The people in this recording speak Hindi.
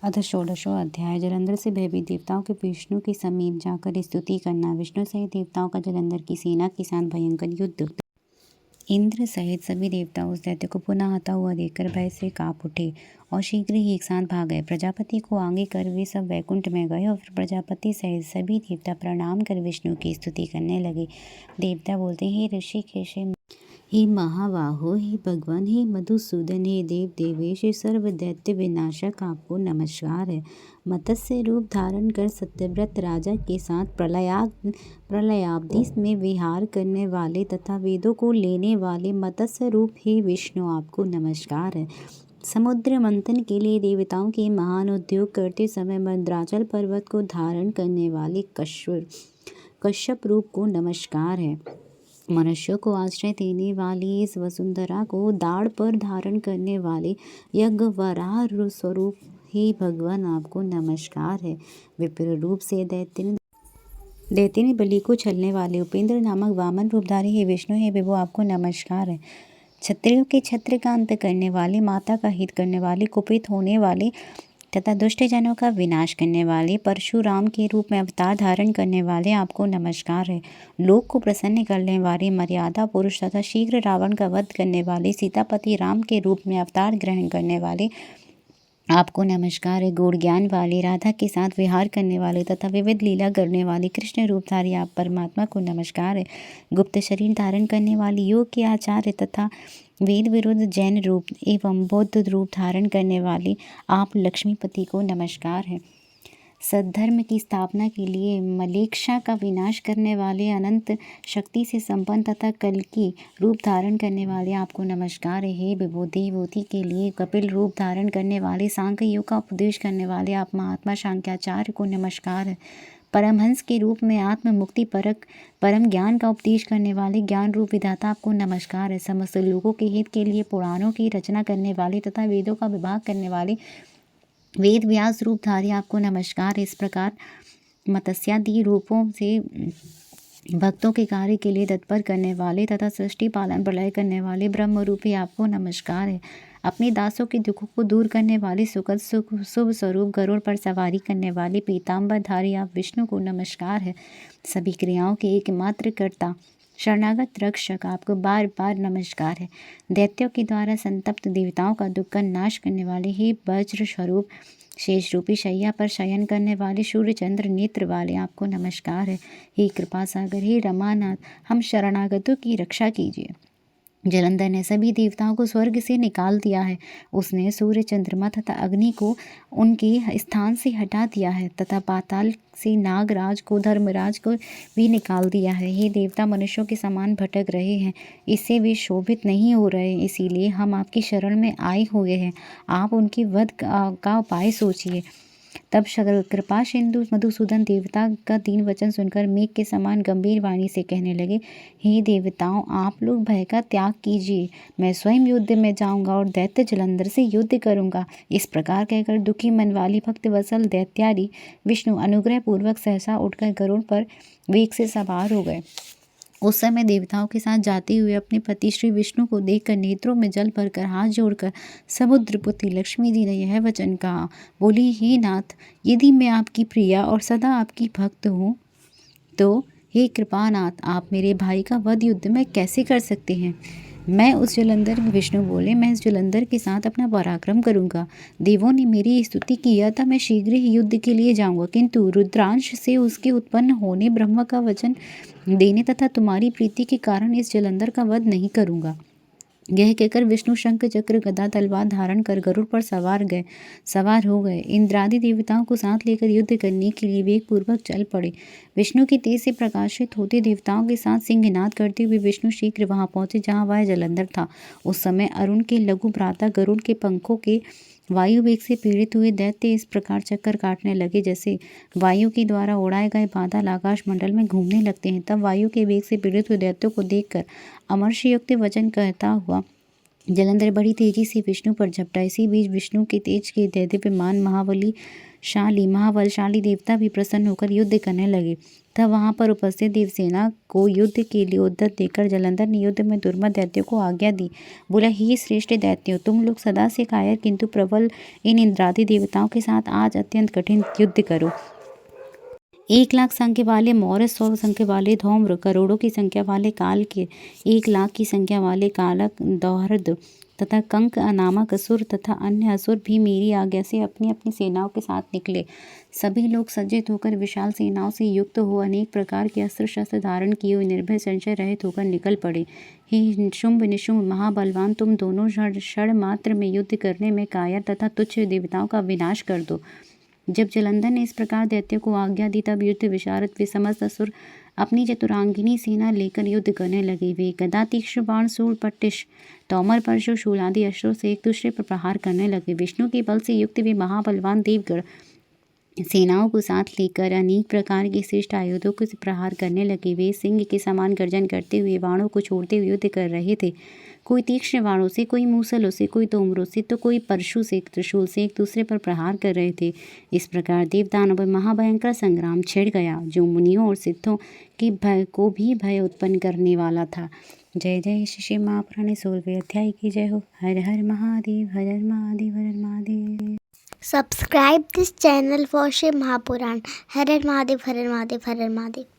अथ षोडशो अध्याय। जलंधर से भयभीत देवताओं के विष्णु के समीप जाकर स्तुति करना। विष्णु सहित देवताओं का जलंधर की सेना के साथ भयंकर युद्ध। इंद्र सहित सभी देवता उस दैत्य को पुनः आता हुआ देखकर भय से कांप उठे और शीघ्र ही एक साथ भाग गए। प्रजापति को आगे कर वे सब वैकुंठ में गए और फिर प्रजापति सहित सभी देवता प्रणाम कर विष्णु की स्तुति करने लगे। देवता बोलते, हे ऋषिकेश, हे महाबाहो, हे भगवान, हे मधुसूदन, हे देव देवेश, सर्व दैत्य विनाशक, आपको नमस्कार है। मत्स्य रूप धारण कर सत्यव्रत राजा के साथ प्रलयाब्धि में विहार करने वाले तथा वेदों को लेने वाले मत्स्य रूप हे विष्णु, आपको नमस्कार है। समुद्र मंथन के लिए देवताओं के महान उद्योग करते समय मंद्राचल पर्वत को धारण करने वाले कश्यप रूप को नमस्कार है। मनुष्यों को आश्रय देने वाली इस वसुंधरा को दाढ़ पर धारण करने वाले यज्ञ वराह स्वरूप हे भगवान, आपको नमस्कार है। विप्र रूप से दैत्य ने बलि को छलने वाले उपेंद्र नामक वामन रूपधारी हे विष्णु, हे विभु, आपको नमस्कार है। क्षत्रियों के छत्र का अंत करने वाले, माता का हित करने वाले, कुपित होने वाले तथा दुष्टजनों का विनाश करने वाले, परशुराम के रूप में अवतार धारण करने वाले, आपको नमस्कार है। लोक को प्रसन्न करने वाले, मर्यादा पुरुष तथा शीघ्र रावण का वध करने वाले, सीतापति राम के रूप में अवतार ग्रहण करने वाले, आपको नमस्कार है। गुण ज्ञान वाले, राधा के साथ विहार करने वाले तथा विविध लीला करने वाले कृष्ण रूपधारी आप परमात्मा को नमस्कार है। गुप्त शरीर धारण करने वाले, योग के आचार्य तथा वेद विरुद्ध जैन रूप एवं बौद्ध रूप धारण करने वाले आप लक्ष्मीपति को नमस्कार है। सद्धर्म की स्थापना के लिए मलेक्षा का विनाश करने वाले, अनंत शक्ति से संपन्न तथा कल्कि रूप धारण करने वाले, आपको नमस्कार है। हे विभूति के लिए कपिल रूप धारण करने वाले, सांख्य योग का उपदेश करने वाले आप महात्मा सांख्याचार्य को नमस्कार है। परमहंस के रूप में आत्म मुक्ति परक परम ज्ञान का उपदेश करने वाले ज्ञान रूप विधाता आपको नमस्कार है। समस्त लोगों के हित के लिए पुराणों की रचना करने वाले तथा वेदों का विभाग करने वाले वेद व्यास रूपधारी आपको नमस्कार। इस प्रकार मत्स्यादि रूपों से भक्तों के कार्य के लिए तत्पर करने वाले तथा सृष्टि पालन प्रलय करने वाले ब्रह्म रूपी आपको नमस्कार है। अपने दासों के दुखों को दूर करने वाले सुखद शुभ स्वरूप गरुड़ पर सवारी करने वाले पीताम्बरधारी आप विष्णु को नमस्कार है। सभी क्रियाओं के एकमात्र कर्ता शरणागत रक्षक आपको बार बार नमस्कार है। दैत्यों के द्वारा संतप्त देवताओं का दुख का नाश करने वाले हे वज्र स्वरूप शेष रूपी शैया पर शयन करने वाले सूर्य चंद्र नेत्र वाले आपको नमस्कार है। हे कृपा सागर, हे रमानाथ, हम शरणागतों की रक्षा कीजिए। जलंधर ने सभी देवताओं को स्वर्ग से निकाल दिया है। उसने सूर्य, चंद्रमा तथा अग्नि को उनके स्थान से हटा दिया है तथा पाताल से नागराज को, धर्मराज को भी निकाल दिया है। ये देवता मनुष्यों के समान भटक रहे हैं, इससे वे शोभित नहीं हो रहे, इसीलिए हम आपकी शरण में आए हुए हैं। आप उनकी वध का उपाय सोचिए। तब कृपा सिंधु मधुसूदन देवता का 3 वचन सुनकर मेघ के समान गंभीर वाणी से कहने लगे, हे देवताओं, आप लोग भय का त्याग कीजिए। मैं स्वयं युद्ध में जाऊंगा और दैत्य जलंधर से युद्ध करूंगा। इस प्रकार कहकर दुखी मन वाली भक्त वत्सल दैत्यारी विष्णु अनुग्रह पूर्वक सहसा उठकर गरुड़ पर वेग से सवार हो गए। उस समय देवताओं के साथ जाते हुए अपने पति श्री विष्णु को देखकर नेत्रों में जल भरकर हाथ जोड़कर समुद्रपुत्री लक्ष्मी जी ने यह वचन कहा। बोली, हे नाथ, यदि मैं आपकी प्रिया और सदा आपकी भक्त हूँ तो हे कृपानाथ, आप मेरे भाई का वध युद्ध में कैसे कर सकते हैं। विष्णु बोले, मैं इस जलंधर के साथ अपना पराक्रम करूंगा। देवों ने मेरी स्तुति किया था, मैं शीघ्र ही युद्ध के लिए जाऊंगा, किंतु रुद्रांश से उसके उत्पन्न होने ब्रह्म का वचन देने तथा तुम्हारी प्रीति के कारण इस जलंधर का वध नहीं करूंगा। यह कहकर विष्णु शंख चक्र गदा तलवार धारण कर गरुड़ पर सवार हो गए। इंद्रादि देवताओं को साथ लेकर युद्ध करने के लिए वेग पूर्वक चल पड़े। विष्णु की तेज से प्रकाशित होते देवताओं के साथ सिंहनाद करते हुए विष्णु शीघ्र वहां पहुंचे जहां वह जलंधर था। उस समय अरुण के लघु भ्राता गरुड़ के पंखों के वायु वेग से पीड़ित हुए दैत्य इस प्रकार चक्कर काटने लगे जैसे वायु के द्वारा उड़ाए गए बादल आकाश मंडल में घूमने लगते हैं। तब वायु के वेग से पीड़ित हुए दैत्यों को देखकर अमर्षयुक्त वचन कहता हुआ जलंधर बड़ी तेजी से विष्णु पर झपटा। इसी बीच विष्णु के तेज के दैदीप्यमान महाबली महाबलशाली देवता भी प्रसन्न होकर युद्ध करने लगे। तब वहां पर उपस्थित देवसेना को युद्ध के लिए उद्यत देखकर जलंधर ने युद्ध में दुर्मत दैत्यों को आज्ञा दी। बोला, ही श्रेष्ठ दैत्यों, तुम लोग सदा से कायर किंतु प्रबल इन इंद्रादि देवताओं के साथ आज अत्यंत कठिन युद्ध करो। 1,00,000 संख्या वाले मौर्य, 100 संख्या वाले धौम्र, करोड़ों की संख्या वाले काल के, 1,00,000 की संख्या वाले कालक, दौहर्द तथा कंक नामक असुर तथा अन्य असुर भी मेरी आज्ञा से अपनी अपनी सेनाओं के साथ निकले। सभी लोग सज्जित होकर विशाल सेनाओं से युक्त हो अनेक प्रकार के अस्त्र शस्त्र धारण किए हुए निर्भय संशय रहित होकर निकल पड़े। हे शुंभ निशुंभ महाबलवान, तुम दोनों क्षण मात्र में युद्ध करने में कायर तथा तुच्छ देवताओं का विनाश कर दो। जब जलंधर ने इस प्रकार दैत्यों को आज्ञा दी तब युद्ध विशारद वे समस्त असुर अपनी चतुरांगिनी सेना लेकर युद्ध करने लगे। वे गदा, तीक्ष्ण बाण, सूल, पट्टिश, तोमर, परशु, शूल आदि अस्त्रों से एक दूसरे पर प्रहार करने लगे। विष्णु के बल से युक्त वे महाबलवान देवगण सेनाओं को साथ लेकर अनेक प्रकार के श्रेष्ठ आयुधों को प्रहार करने लगे। वे सिंह के समान गर्जन करते हुए बाणों को छोड़ते हुए युद्ध कर रहे थे। कोई तीक्ष्ण बाणों से, कोई मूसलों से, कोई तोमरों से तो कोई परशु से, त्रिशूल से एक दूसरे पर प्रहार कर रहे थे। इस प्रकार देवदानों में महाभयंकर संग्राम छिड़ गया जो मुनियों और सिद्धों के भय को भी भय उत्पन्न करने वाला था। जय जय श्री शिव महापुराण 16वें अध्याय की जय हो। हर हर महादेव, हर हर महादेव, हर हर Mahadev. Subscribe this channel for Shiv Mahapuran. Har Har Mahadev, Har Har Mahadev, Har Har Mahadev.